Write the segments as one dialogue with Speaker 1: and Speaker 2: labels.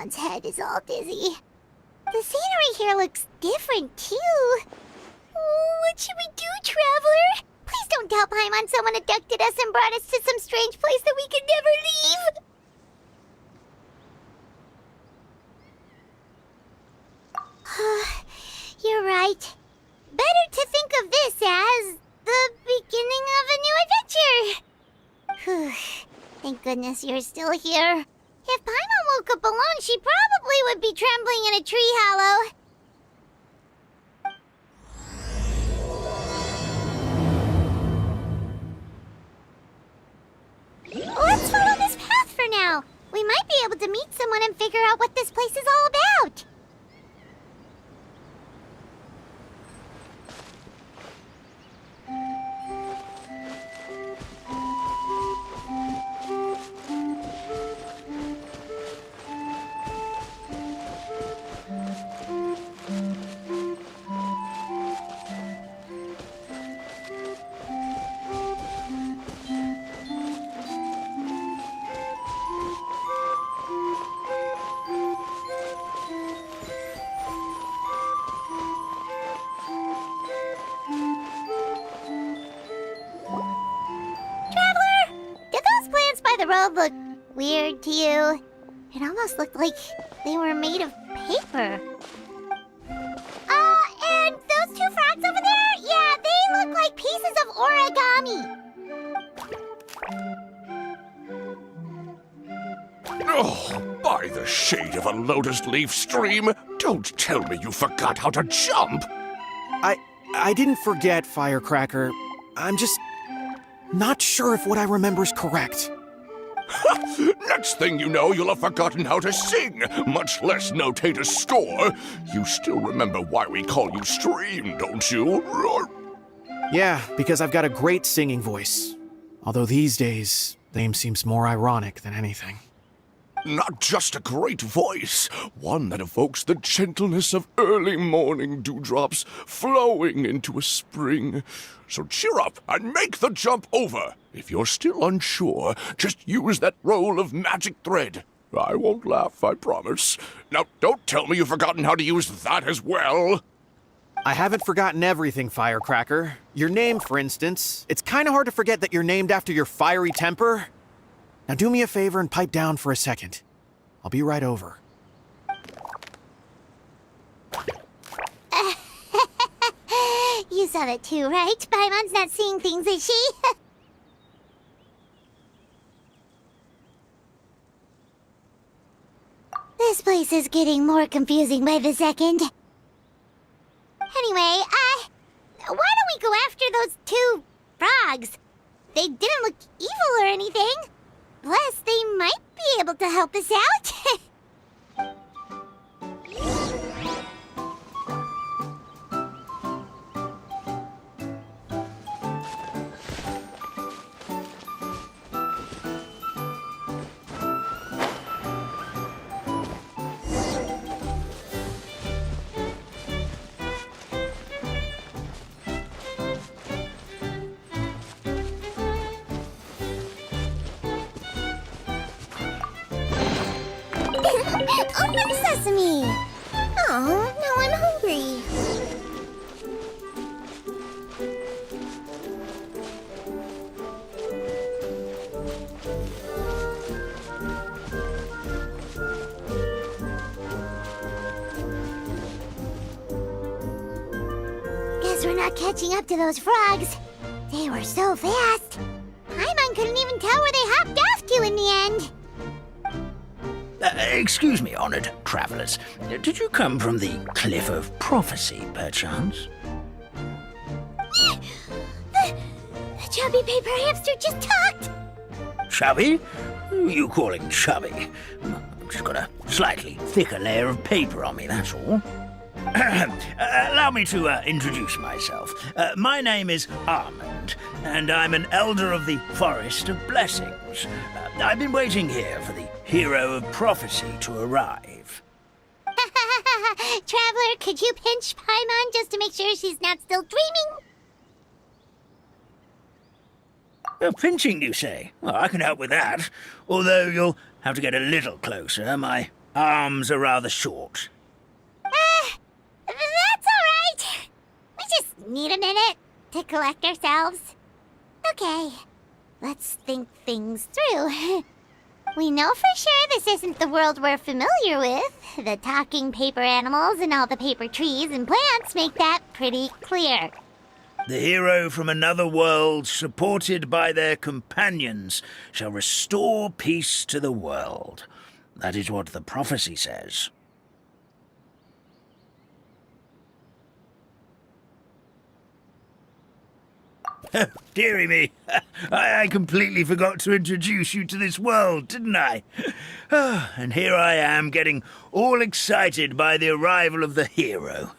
Speaker 1: Paimon's head is all dizzy. The scenery here looks different, too. What should we do, Traveler? Please don't tell Paimon someone abducted us and brought us to some strange place that we could never leave. You're right. Better to think of this as the beginning of a new adventure. Thank goodness you're still here. If Paimon woke up alone, she probably would be trembling in a tree hollow. Let's follow this path for now. We might be able to meet someone and figure out what this place is all about. The road looked weird to you. It almost looked like they were made of paper. And those two frogs over there? Yeah, they look like pieces of origami.
Speaker 2: Oh, by the shade of a lotus leaf stream, don't tell me you forgot how to jump.
Speaker 3: I didn't forget, Firecracker. I'm just not sure if what I remember is correct.
Speaker 2: Next thing you know, you'll have forgotten how to sing, much less notate a score. You still remember why we call you Stream, don't you?
Speaker 3: Yeah, because I've got a great singing voice. Although these days, name seems more ironic than anything.
Speaker 2: Not just a great voice, one that evokes the gentleness of early morning dewdrops flowing into a spring. So cheer up and make the jump over. If you're still unsure, just use that roll of magic thread. I won't laugh, I promise. Now, don't tell me you've forgotten how to use that as well.
Speaker 3: I haven't forgotten everything, Firecracker. Your name, for instance. It's kind of hard to forget that you're named after your fiery temper. Now do me a favor and pipe down for a second. I'll be right over.
Speaker 1: You saw that too, right? Paimon's not seeing things, is she? This place is getting more confusing by the second. Anyway, why don't we go after those two frogs? They didn't look evil or anything. Plus, they might be able to help us out. Open sesame! Oh, now I'm hungry. Guess we're not catching up to those frogs. They were so fast. Paimon couldn't even tell where they hopped off to in the end.
Speaker 4: Excuse me, honored travelers. Did you come from the Cliff of Prophecy, perchance?
Speaker 1: The chubby paper hamster just talked!
Speaker 4: Chubby? Who are you calling chubby? I've just got a slightly thicker layer of paper on me, that's all. Allow me to introduce myself. My name is Armand, and I'm an elder of the Forest of Blessings. I've been waiting here for the hero of prophecy to arrive.
Speaker 1: Traveler, could you pinch Paimon just to make sure she's not still dreaming?
Speaker 4: Pinching, you say? Well, I can help with that. Although you'll have to get a little closer. My Arms are rather short.
Speaker 1: That's alright. We just need a minute to collect ourselves. Okay, let's think things through. We know for sure this isn't the world we're familiar with. The talking paper animals and all the paper trees and plants make that pretty clear.
Speaker 4: The hero from another world, supported by their companions, shall restore peace to the world. That is what the prophecy says. Dearie me, I completely forgot to introduce you to this world, didn't I? And here I am, getting all excited by the arrival of the hero.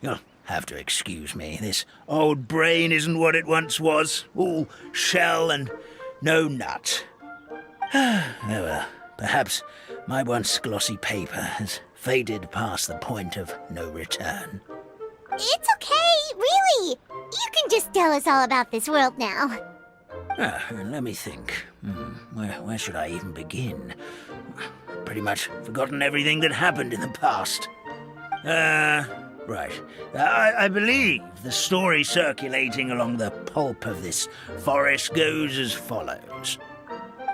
Speaker 4: You'll have to excuse me. This old brain isn't what it once was, all shell and no nut. Oh well, perhaps my once glossy paper has faded past the point of no return.
Speaker 1: It's okay, really. You can just tell us all about this world now.
Speaker 4: Let me think. Where should I even begin? Pretty much forgotten everything that happened in the past. Right. I believe the story circulating along the pulp of this forest goes as follows.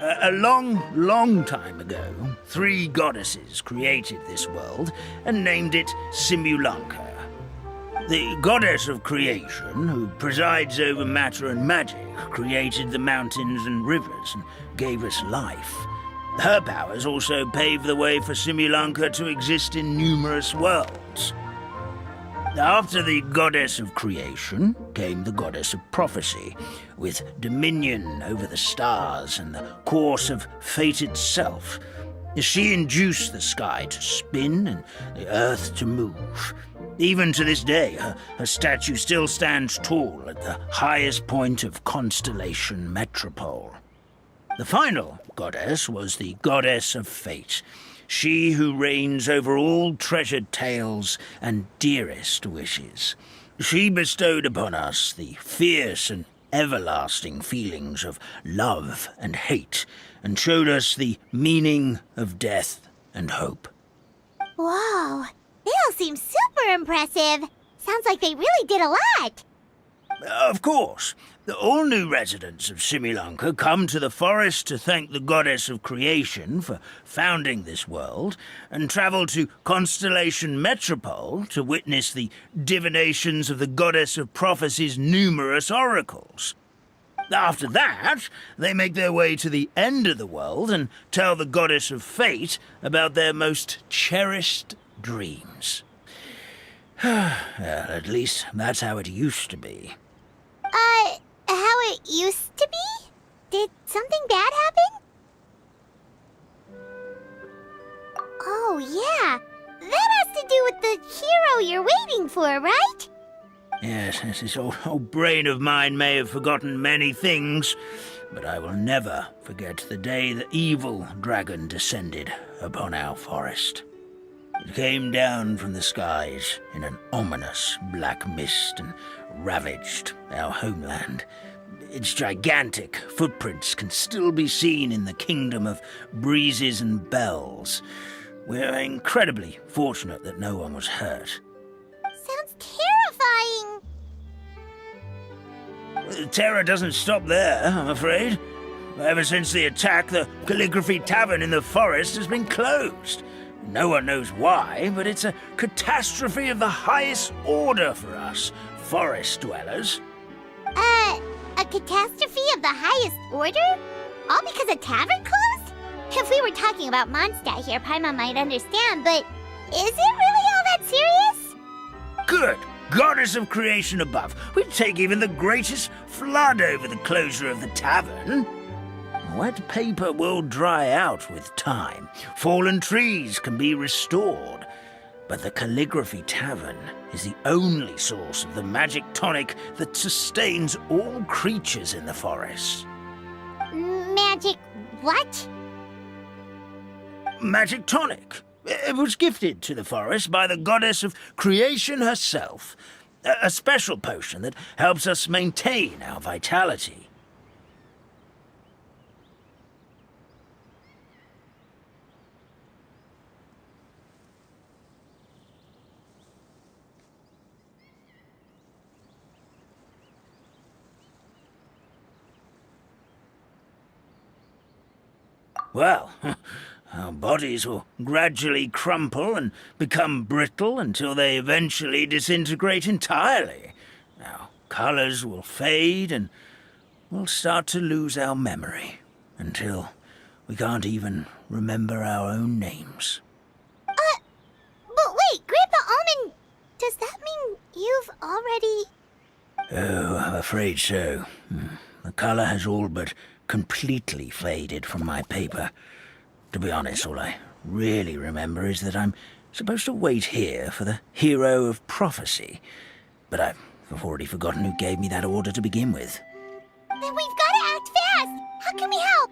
Speaker 4: A long time ago, 3 goddesses created this world and named it Simulanka. The goddess of creation, who presides over matter and magic, created the mountains and rivers and gave us life. Her powers also paved the way for Simulanka to exist in numerous worlds. After the goddess of creation came the goddess of prophecy, with dominion over the stars and the course of fate itself. She induced the sky to spin and the earth to move. Even to this day, her statue still stands tall at the highest point of Constellation Metropole. The final goddess was the goddess of fate, she who reigns over all treasured tales and dearest wishes. She bestowed upon us the fierce and everlasting feelings of love and hate, and showed us the meaning of death and hope.
Speaker 1: Whoa, they all seem super impressive. Sounds like they really did a lot.
Speaker 4: Of course. All new residents of Simulanka come to the forest to thank the goddess of creation for founding this world, and travel to Constellation Metropole to witness the divinations of the goddess of prophecy's numerous oracles. After that, they make their way to the end of the world and tell the goddess of fate about their most cherished dreams. Well, at least that's how it used to be.
Speaker 1: How it used to be? Did something bad happen? Oh, yeah. That has to do with the hero you're waiting for, right?
Speaker 4: Yes, this old brain of mine may have forgotten many things, but I will never forget the day the evil dragon descended upon our forest. It came down from the skies in an ominous black mist and ravaged our homeland. Its gigantic footprints can still be seen in the kingdom of breezes and bells. We're incredibly fortunate that no one was hurt.
Speaker 1: Sounds terrifying.
Speaker 4: The terror doesn't stop there, I'm afraid. Ever since the attack, the Calligraphy Tavern in the forest has been closed. No one knows why, but it's a catastrophe of the highest order for us, forest dwellers.
Speaker 1: A catastrophe of the highest order? All because a tavern closed? If we were talking about Mondstadt here, Paimon might understand, but is it really all that serious?
Speaker 4: Good. Goddess of creation above. We'd take even the greatest flood over the closure of the tavern. Wet paper will dry out with time. Fallen trees can be restored. But the Calligraphy Tavern is the only source of the magic tonic that sustains all creatures in the forest.
Speaker 1: Magic what?
Speaker 4: Magic tonic. It was gifted to the forest by the goddess of creation herself. A special potion that helps us maintain our vitality. Well, our bodies will gradually crumple and become brittle until they eventually disintegrate entirely. Our colors will fade and we'll start to lose our memory until we can't even remember our own names.
Speaker 1: But wait, Grandpa Almond, does that mean you've already...
Speaker 4: Oh, I'm afraid so. The color has all but completely faded from my paper. To be honest, all I really remember is that I'm supposed to wait here for the hero of prophecy. But I've already forgotten who gave me that order to begin with.
Speaker 1: Then we've got to act fast! How can we help?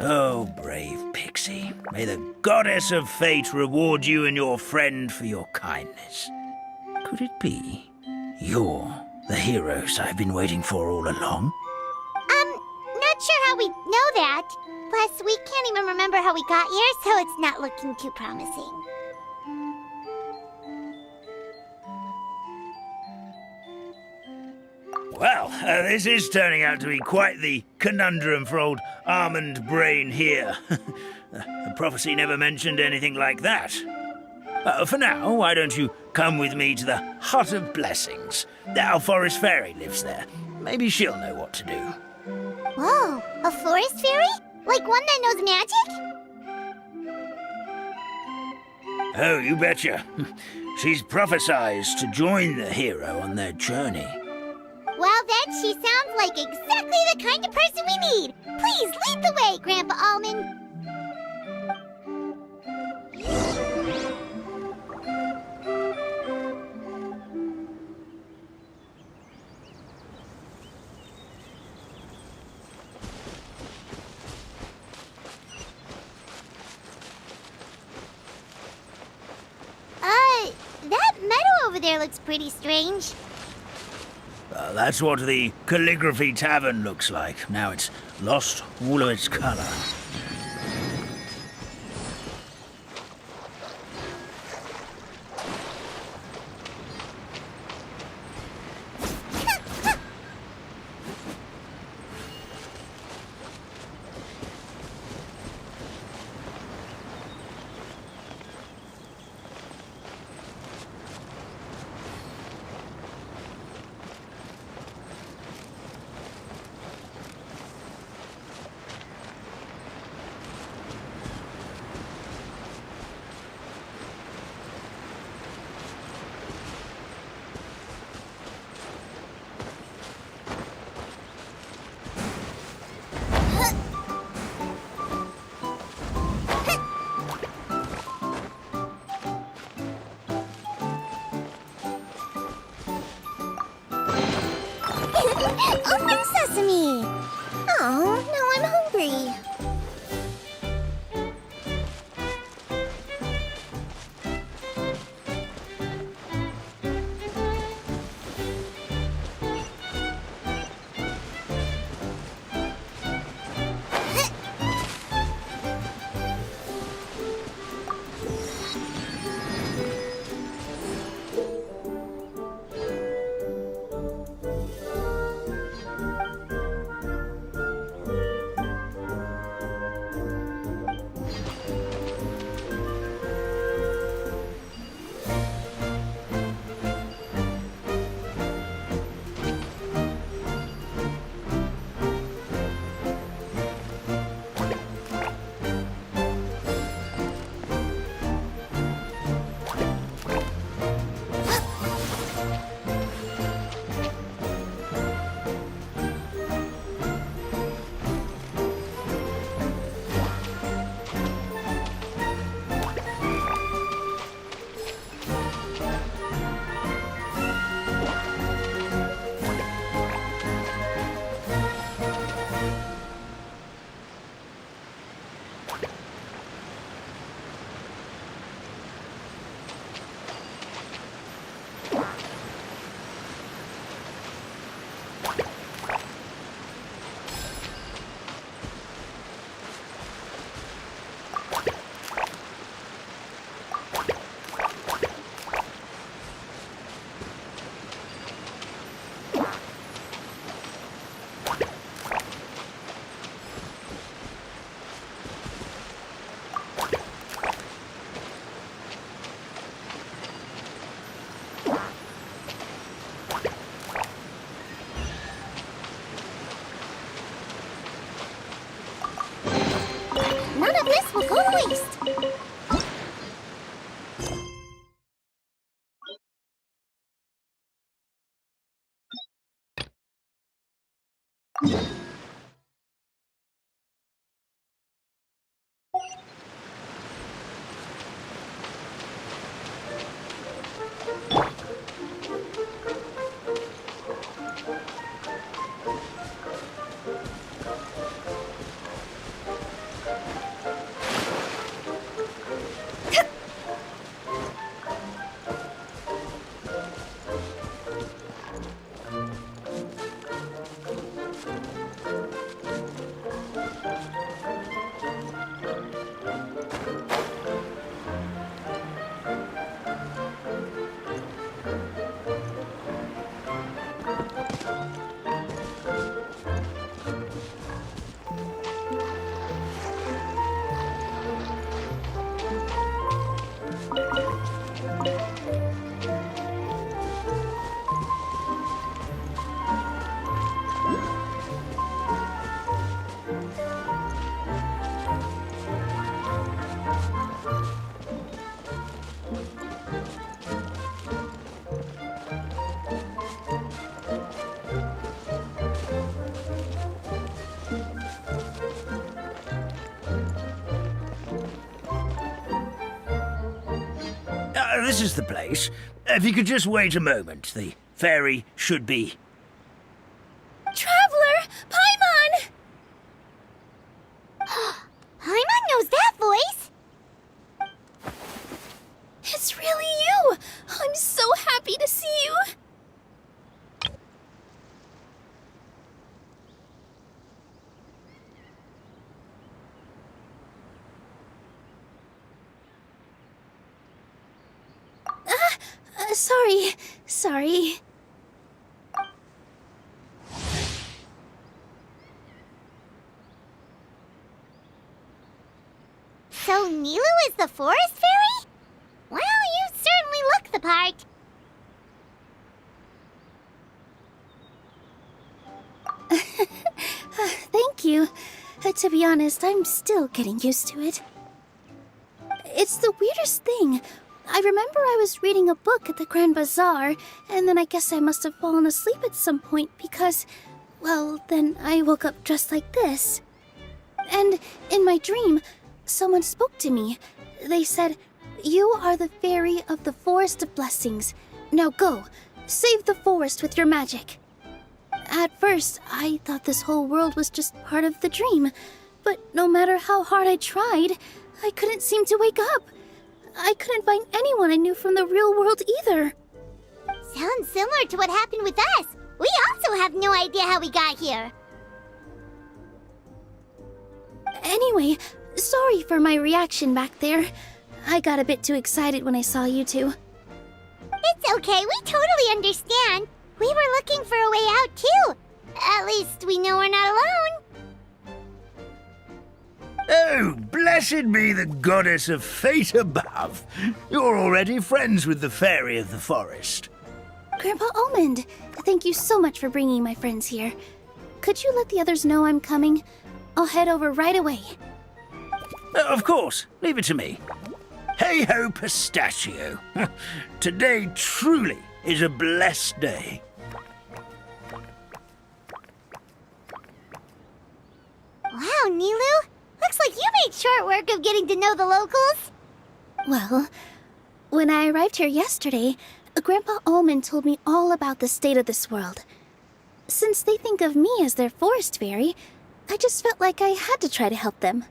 Speaker 4: Oh, brave Pixie. May the goddess of fate reward you and your friend for your kindness. Could it be you're the heroes I've been waiting for all along?
Speaker 1: Not sure how we know that. Plus, we can't even remember how we got here, so it's not looking too promising.
Speaker 4: Well, this is turning out to be quite the conundrum for old Almond Brain here. The prophecy never mentioned anything like that. For now, why don't you come with me to the Hut of Blessings? Our forest fairy lives there. Maybe she'll know what to do.
Speaker 1: Whoa, a forest fairy? Like one that knows magic?
Speaker 4: Oh, you betcha. She's prophesied to join the hero on their journey.
Speaker 1: Well, then she sounds like exactly the kind of person we need. Please lead the way, Grandpa Almond. That meadow over there looks pretty strange.
Speaker 4: That's what the Calligraphy Tavern looks like. Now it's lost all of its color.
Speaker 1: Open sesame! Oh, now I'm hungry. Hoist!
Speaker 4: This is the place. If you could just wait a moment, the fairy should be...
Speaker 1: Traveler! Paimon! Paimon knows that voice!
Speaker 5: It's really you! I'm so happy to see you! Sorry.
Speaker 1: So Nilu is the forest fairy? Well, you certainly look the part.
Speaker 5: Thank you. To be honest, I'm still getting used to it. It's the weirdest thing. I remember I was reading a book at the Grand Bazaar, and then I guess I must have fallen asleep at some point because, well, then I woke up just like this. And in my dream, someone spoke to me. They said, "You are the fairy of the Forest of Blessings. Now go, save the forest with your magic." At first, I thought this whole world was just part of the dream, but no matter how hard I tried, I couldn't seem to wake up. I couldn't find anyone I knew from the real world either.
Speaker 1: Sounds similar to what happened with us. We also have no idea how we got here.
Speaker 5: Anyway, sorry for my reaction back there. I got a bit too excited when I saw you two.
Speaker 1: It's okay, we totally understand. We were looking for a way out too. At least we know we're not alone.
Speaker 4: Oh, blessed be the goddess of fate above. You're already friends with the fairy of the forest.
Speaker 5: Grandpa Almond, thank you so much for bringing my friends here. Could you let the others know I'm coming? I'll head over right away.
Speaker 4: Of course, leave it to me. Hey-ho, pistachio. Today truly is a blessed day.
Speaker 1: Wow, Nilu. Looks like you made short work of getting to know the locals.
Speaker 5: Well, when I arrived here yesterday, Grandpa Almond told me all about the state of this world. Since they think of me as their forest fairy, I just felt like I had to try to help them.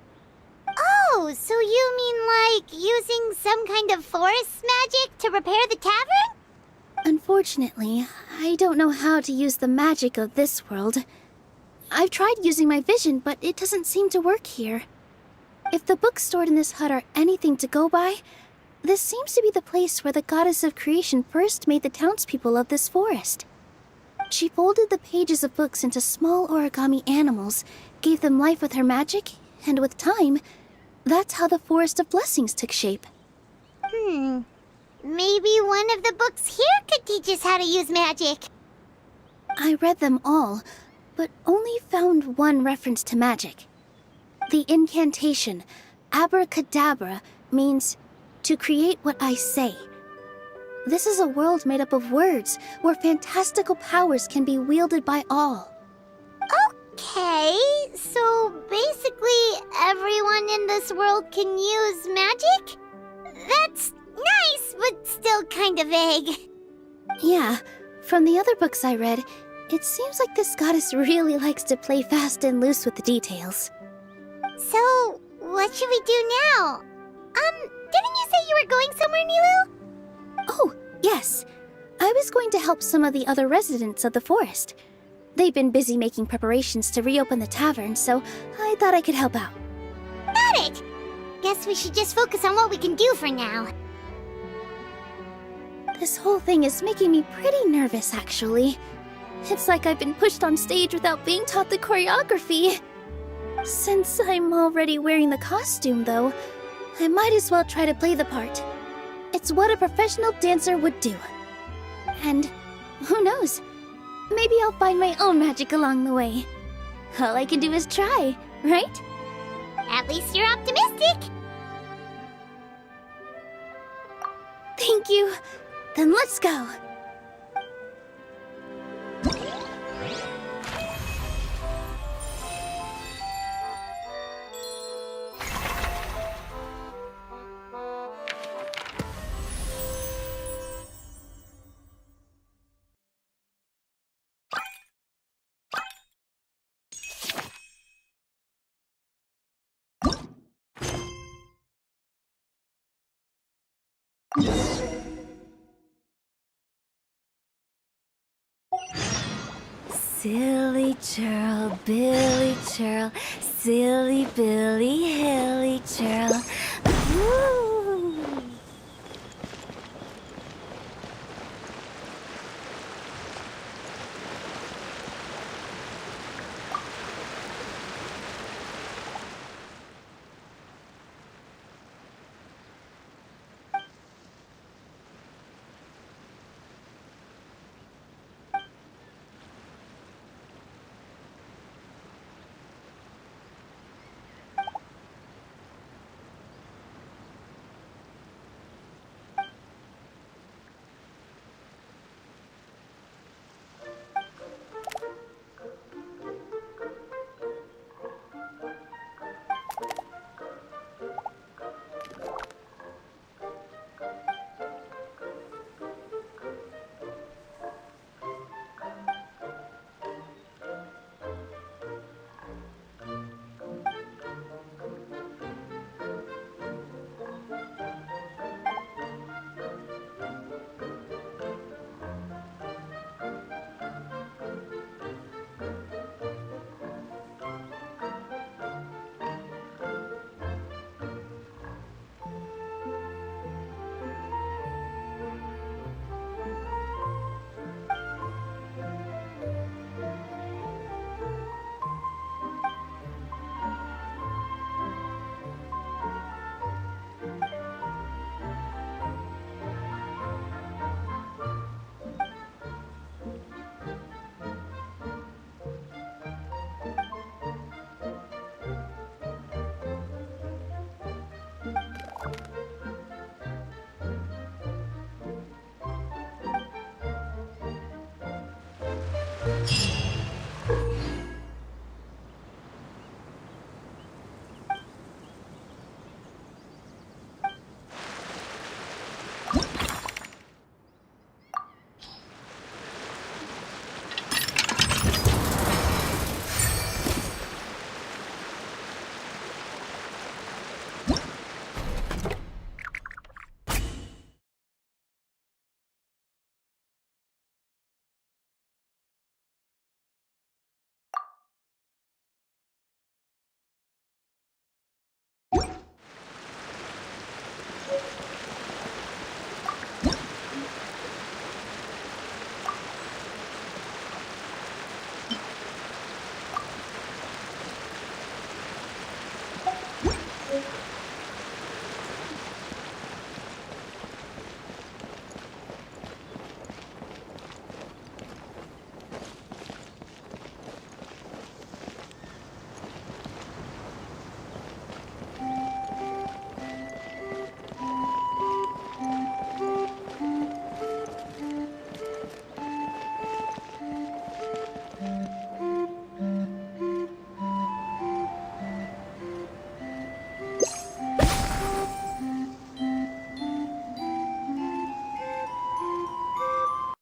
Speaker 1: Oh, so you mean like using some kind of forest magic to repair the tavern?
Speaker 5: Unfortunately, I don't know how to use the magic of this world. I've tried using my vision, but it doesn't seem to work here. If the books stored in this hut are anything to go by, this seems to be the place where the goddess of creation first made the townspeople of this forest. She folded the pages of books into small origami animals, gave them life with her magic, and with time, that's how the Forest of Blessings took shape.
Speaker 1: Maybe one of the books here could teach us how to use magic.
Speaker 5: I read them all, but only found one reference to magic. The incantation, Abracadabra means to create what I say. This is a world made up of words, where fantastical powers can be wielded by all.
Speaker 1: Okay, so basically everyone in this world can use magic? That's nice, but still kind of vague.
Speaker 5: Yeah, from the other books I read, it seems like this goddess really likes to play fast and loose with the details.
Speaker 1: So, what should we do now? Didn't you say you were going somewhere, Nilu?
Speaker 5: Oh, yes. I was going to help some of the other residents of the forest. They've been busy making preparations to reopen the tavern, so I thought I could help out.
Speaker 1: Got it! Guess we should just focus on what we can do for now.
Speaker 5: This whole thing is making me pretty nervous, actually. It's like I've been pushed on stage without being taught the choreography. Since I'm already wearing the costume, though, I might as well try to play the part. It's what a professional dancer would do. And who knows? Maybe I'll find my own magic along the way. All I can do is try, right?
Speaker 1: At least you're optimistic.
Speaker 5: Thank you. Then let's go.
Speaker 6: Silly churl, Billy churl, silly Billy, hilly churl.